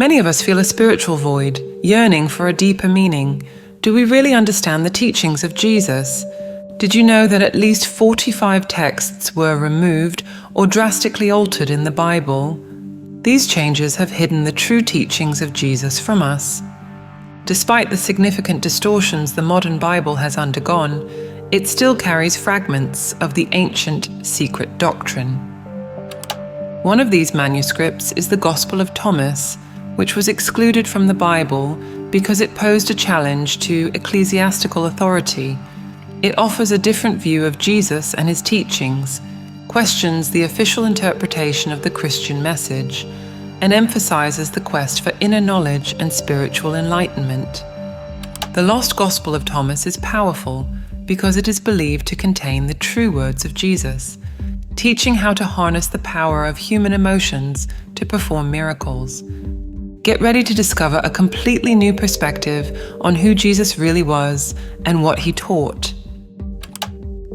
Many of us feel a spiritual void, yearning for a deeper meaning. Do we really understand the teachings of Jesus? Did you know that at least 45 texts were removed or drastically altered in the Bible? These changes have hidden the true teachings of Jesus from us. Despite the significant distortions the modern Bible has undergone, it still carries fragments of the ancient secret doctrine. One of these manuscripts is the Gospel of Thomas, which was excluded from the Bible because it posed a challenge to ecclesiastical authority. It offers a different view of Jesus and his teachings, questions the official interpretation of the Christian message, and emphasizes the quest for inner knowledge and spiritual enlightenment. The Lost Gospel of Thomas is powerful because it is believed to contain the true words of Jesus, teaching how to harness the power of human emotions to perform miracles. Get ready to discover a completely new perspective on who Jesus really was and what he taught.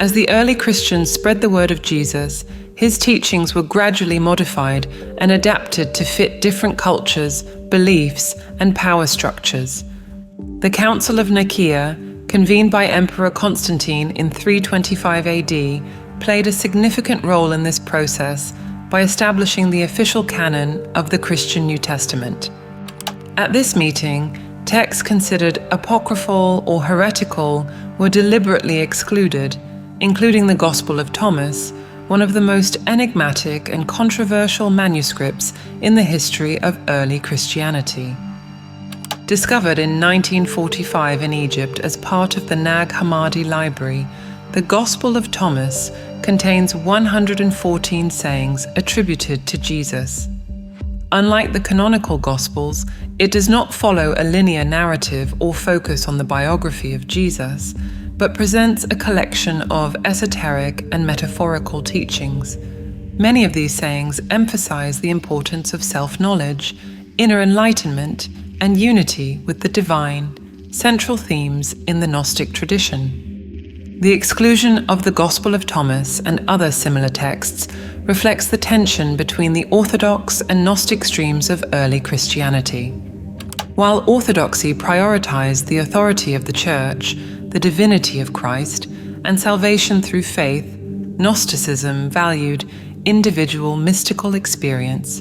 As the early Christians spread the word of Jesus, his teachings were gradually modified and adapted to fit different cultures, beliefs, and power structures. The Council of Nicaea, convened by Emperor Constantine in 325 AD, played a significant role in this process by establishing the official canon of the Christian New Testament. At this meeting, texts considered apocryphal or heretical were deliberately excluded, including the Gospel of Thomas, one of the most enigmatic and controversial manuscripts in the history of early Christianity. Discovered in 1945 in Egypt as part of the Nag Hammadi Library, the Gospel of Thomas contains 114 sayings attributed to Jesus. Unlike the canonical Gospels, it does not follow a linear narrative or focus on the biography of Jesus, but presents a collection of esoteric and metaphorical teachings. Many of these sayings emphasize the importance of self-knowledge, inner enlightenment, and unity with the divine, central themes in the Gnostic tradition. The exclusion of the Gospel of Thomas and other similar texts reflects the tension between the Orthodox and Gnostic streams of early Christianity. While Orthodoxy prioritized the authority of the Church, the divinity of Christ, and salvation through faith, Gnosticism valued individual mystical experience,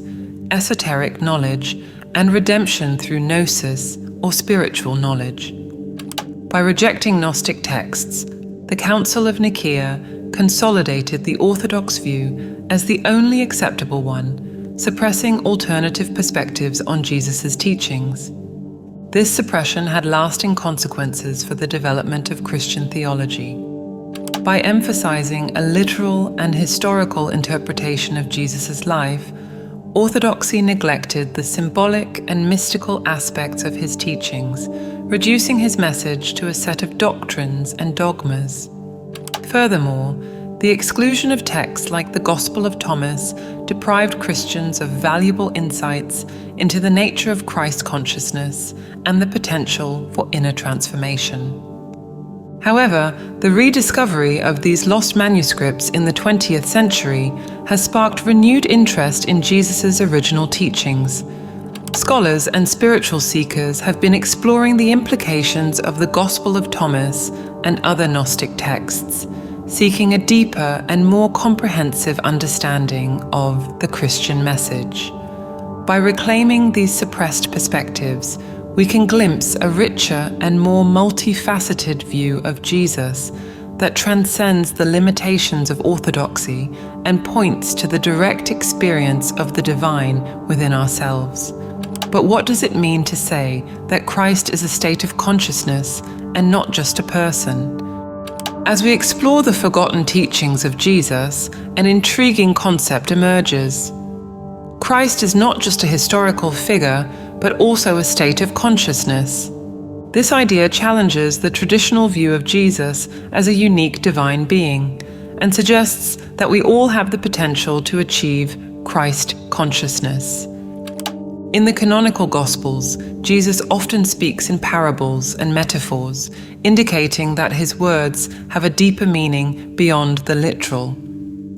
esoteric knowledge, and redemption through gnosis, or spiritual knowledge. By rejecting Gnostic texts, the Council of Nicaea consolidated the Orthodox view as the only acceptable one, suppressing alternative perspectives on Jesus' teachings. This suppression had lasting consequences for the development of Christian theology. By emphasizing a literal and historical interpretation of Jesus' life, Orthodoxy neglected the symbolic and mystical aspects of his teachings, reducing his message to a set of doctrines and dogmas. Furthermore, the exclusion of texts like the Gospel of Thomas deprived Christians of valuable insights into the nature of Christ consciousness and the potential for inner transformation. However, the rediscovery of these lost manuscripts in the 20th century has sparked renewed interest in Jesus' original teachings. Scholars and spiritual seekers have been exploring the implications of the Gospel of Thomas and other Gnostic texts, seeking a deeper and more comprehensive understanding of the Christian message. By reclaiming these suppressed perspectives, we can glimpse a richer and more multifaceted view of Jesus that transcends the limitations of orthodoxy and points to the direct experience of the divine within ourselves. But what does it mean to say that Christ is a state of consciousness and not just a person? As we explore the forgotten teachings of Jesus, an intriguing concept emerges. Christ is not just a historical figure, but also a state of consciousness. This idea challenges the traditional view of Jesus as a unique divine being, and suggests that we all have the potential to achieve Christ consciousness. In the canonical Gospels, Jesus often speaks in parables and metaphors, indicating that his words have a deeper meaning beyond the literal.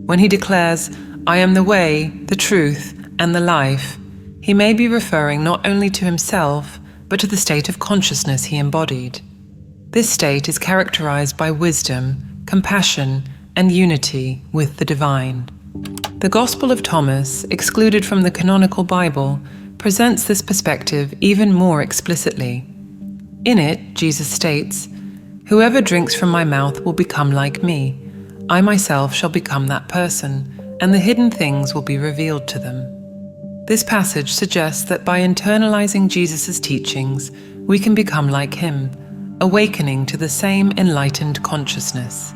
When he declares, "I am the way, the truth, and the life," he he may be referring not only to himself, but to the state of consciousness he embodied. This state is characterized by wisdom, compassion, and unity with the divine. The Gospel of Thomas, excluded from the canonical Bible, presents this perspective even more explicitly. In it, Jesus states, "Whoever drinks from my mouth will become like me. I myself shall become that person, and the hidden things will be revealed to them." This passage suggests that by internalizing Jesus' teachings, we can become like him, awakening to the same enlightened consciousness.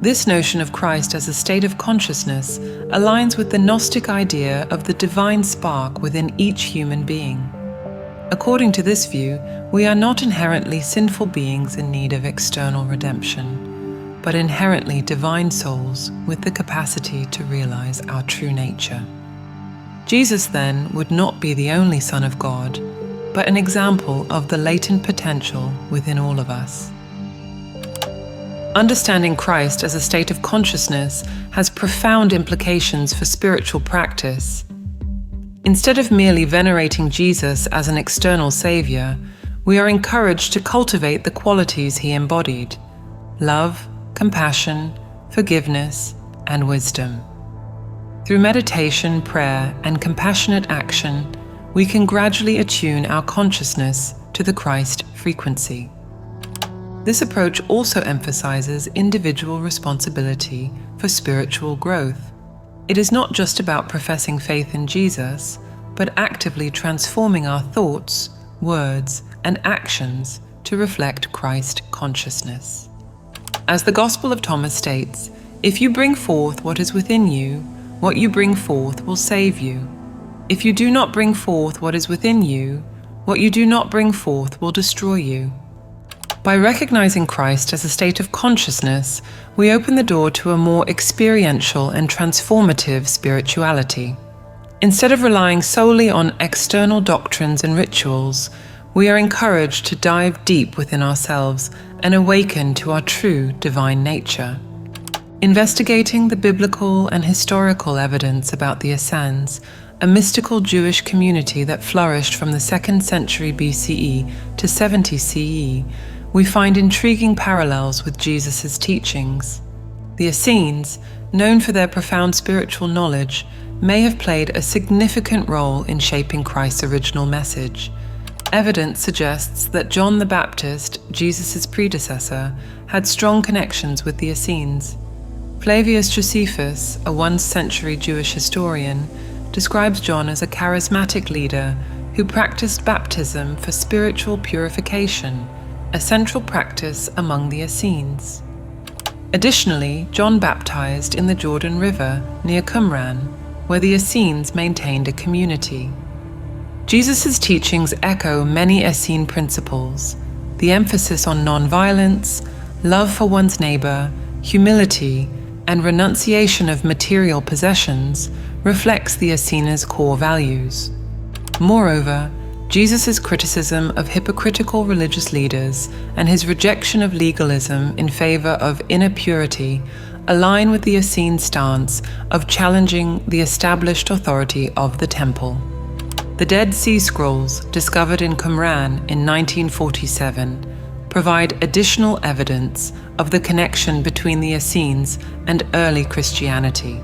This notion of Christ as a state of consciousness aligns with the Gnostic idea of the divine spark within each human being. According to this view, we are not inherently sinful beings in need of external redemption, but inherently divine souls with the capacity to realize our true nature. Jesus, then, would not be the only Son of God, but an example of the latent potential within all of us. Understanding Christ as a state of consciousness has profound implications for spiritual practice. Instead of merely venerating Jesus as an external savior, we are encouraged to cultivate the qualities he embodied: love, compassion, forgiveness, and wisdom. Through meditation, prayer, and compassionate action, we can gradually attune our consciousness to the Christ frequency. This approach also emphasizes individual responsibility for spiritual growth. It is not just about professing faith in Jesus, but actively transforming our thoughts, words, and actions to reflect Christ consciousness. As the Gospel of Thomas states, "If you bring forth what is within you, what you bring forth will save you. If you do not bring forth what is within you, what you do not bring forth will destroy you." By recognizing Christ as a state of consciousness, we open the door to a more experiential and transformative spirituality. Instead of relying solely on external doctrines and rituals, we are encouraged to dive deep within ourselves and awaken to our true divine nature. Investigating the biblical and historical evidence about the Essenes, a mystical Jewish community that flourished from the 2nd century BCE to 70 CE, we find intriguing parallels with Jesus' teachings. The Essenes, known for their profound spiritual knowledge, may have played a significant role in shaping Christ's original message. Evidence suggests that John the Baptist, Jesus' predecessor, had strong connections with the Essenes. Flavius Josephus, a 1st century Jewish historian, describes John as a charismatic leader who practiced baptism for spiritual purification, a central practice among the Essenes. Additionally, John baptized in the Jordan River near Qumran, where the Essenes maintained a community. Jesus' teachings echo many Essene principles: the emphasis on non-violence, love for one's neighbor, humility, and renunciation of material possessions reflects the Essenes' core values. Moreover, Jesus' criticism of hypocritical religious leaders and his rejection of legalism in favor of inner purity align with the Essene stance of challenging the established authority of the temple. The Dead Sea Scrolls, discovered in Qumran in 1947, provide additional evidence of the connection between the Essenes and early Christianity.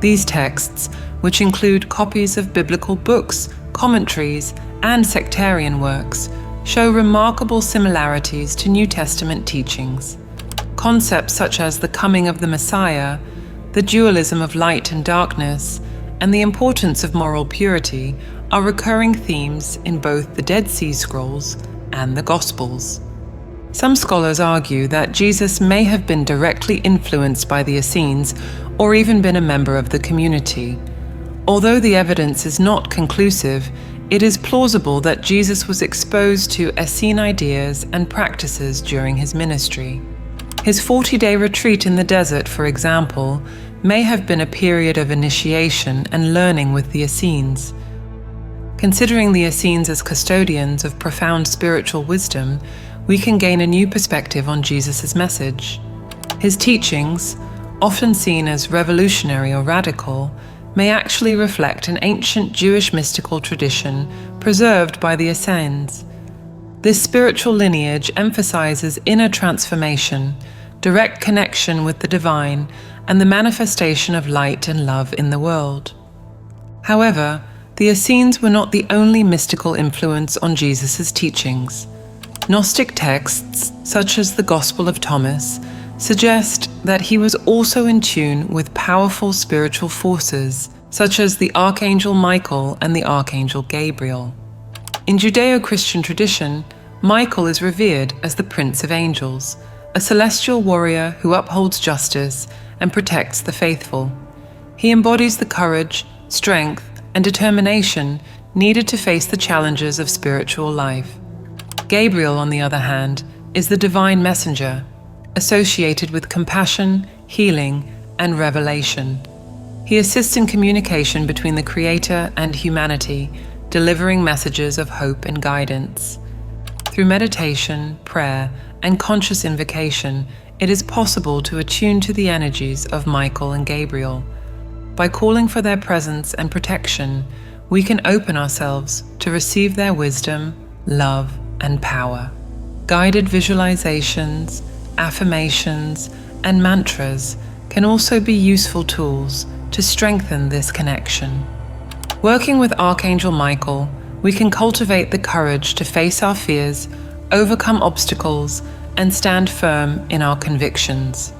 These texts, which include copies of biblical books, commentaries, and sectarian works, show remarkable similarities to New Testament teachings. Concepts such as the coming of the Messiah, the dualism of light and darkness, and the importance of moral purity are recurring themes in both the Dead Sea Scrolls and the Gospels. Some scholars argue that Jesus may have been directly influenced by the Essenes or even been a member of the community. Although the evidence is not conclusive, it is plausible that Jesus was exposed to Essene ideas and practices during his ministry. His 40-day retreat in the desert, for example, may have been a period of initiation and learning with the Essenes. Considering the Essenes as custodians of profound spiritual wisdom, we can gain a new perspective on Jesus' message. His teachings, often seen as revolutionary or radical, may actually reflect an ancient Jewish mystical tradition preserved by the Essenes. This spiritual lineage emphasizes inner transformation, direct connection with the divine, and the manifestation of light and love in the world. However, the Essenes were not the only mystical influence on Jesus' teachings. Gnostic texts, such as the Gospel of Thomas, suggest that he was also in tune with powerful spiritual forces, such as the Archangel Michael and the Archangel Gabriel. In Judeo-Christian tradition, Michael is revered as the Prince of Angels, a celestial warrior who upholds justice and protects the faithful. He embodies the courage, strength, and determination needed to face the challenges of spiritual life. Gabriel, on the other hand, is the divine messenger, associated with compassion, healing, and revelation. He assists in communication between the Creator and humanity, delivering messages of hope and guidance. Through meditation, prayer, and conscious invocation, it is possible to attune to the energies of Michael and Gabriel. By calling for their presence and protection, we can open ourselves to receive their wisdom, love, and power. Guided visualizations, affirmations, and mantras can also be useful tools to strengthen this connection. Working with Archangel Michael, we can cultivate the courage to face our fears, overcome obstacles, and stand firm in our convictions.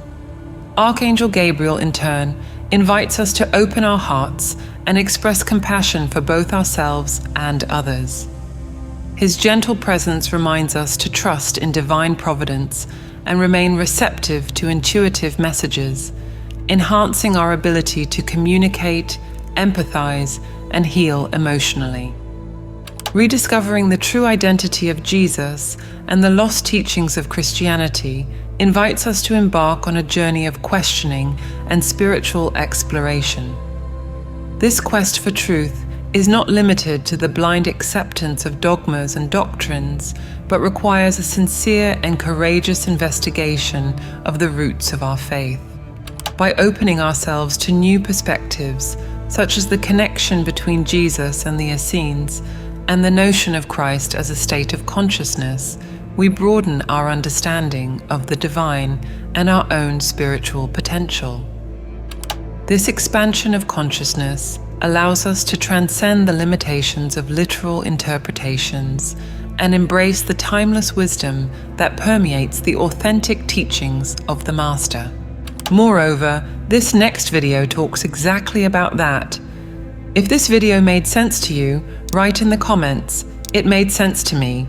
Archangel Gabriel, in turn, invites us to open our hearts and express compassion for both ourselves and others. His gentle presence reminds us to trust in divine providence and remain receptive to intuitive messages, enhancing our ability to communicate, empathize, and heal emotionally. Rediscovering the true identity of Jesus and the lost teachings of Christianity invites us to embark on a journey of questioning and spiritual exploration. This quest for truth is not limited to the blind acceptance of dogmas and doctrines, but requires a sincere and courageous investigation of the roots of our faith. By opening ourselves to new perspectives, such as the connection between Jesus and the Essenes, and the notion of Christ as a state of consciousness, we broaden our understanding of the divine and our own spiritual potential. This expansion of consciousness allows us to transcend the limitations of literal interpretations and embrace the timeless wisdom that permeates the authentic teachings of the Master. Moreover, this next video talks exactly about that. If this video made sense to you, write in the comments, "It made sense to me,"